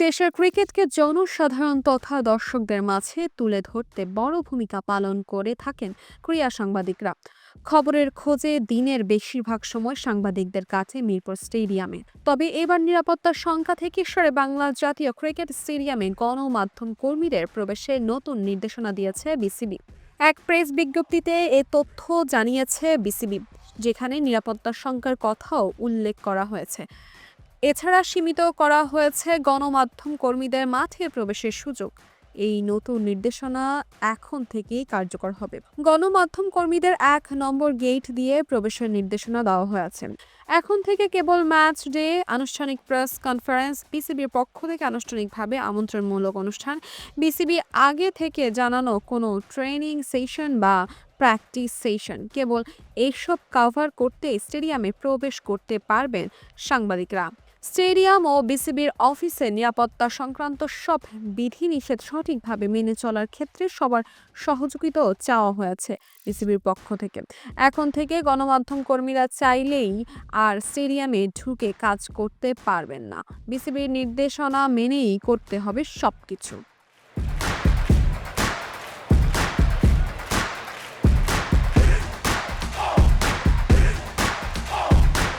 দেশের ক্রিকেটকে জনসাধারণ তথা দর্শকদের মাঝে তুলে ধরতে বড় ভূমিকা পালন করে থাকেন ক্রীড়া সাংবাদিকরা। খবরের খোঁজে দিনের বেশিরভাগ সময় সাংবাদিকদের কাছে মিরপুর স্টেডিয়ামে। তবে এবার নিরাপত্তার সংখ্যা থেকে সরে বাংলা জাতীয় ক্রিকেট স্টেডিয়ামে গণমাধ্যম কর্মীদের প্রবেশে নতুন নির্দেশনা দিয়েছে বিসিবি। এক প্রেস বিজ্ঞপ্তিতে এ তথ্য জানিয়েছে বিসিবি, যেখানে নিরাপত্তার সংখ্যার কথাও উল্লেখ করা হয়েছে। এছাড়া সীমিত করা হয়েছে গণমাধ্যম কর্মীদের মাঠে প্রবেশের সুযোগ। এই নতুন নির্দেশনা এখন থেকেই কার্যকর হবে। গণমাধ্যম কর্মীদের ১ নম্বর গেট দিয়ে প্রবেশের নির্দেশনা দেওয়া হয়েছে। এখন থেকে কেবল ম্যাচ ডে, আনুষ্ঠানিক প্রেস কনফারেন্স, বিসিবির পক্ষ থেকে আনুষ্ঠানিকভাবে আমন্ত্রণমূলক অনুষ্ঠান, বিসিবি আগে থেকে জানানো কোনো ট্রেনিং সেশন বা প্র্যাকটিস সেশন, কেবল এইসব কভার করতে স্টেডিয়ামে প্রবেশ করতে পারবেন সাংবাদিকরা। স্টেডিয়াম ও বিসিবির অফিসে নিরাপত্তা সংক্রান্ত সব বিধিনিষেধ সঠিকভাবে মেনে চলার ক্ষেত্রে সবার সহযোগিতাও চাওয়া হয়েছে বিসিবির পক্ষ থেকে। এখন থেকে গণমাধ্যম কর্মীরা চাইলেই আর স্টেডিয়ামে ঢুকে কাজ করতে পারবেন না। বিসিবির নির্দেশনা মেনেই করতে হবে সবকিছু।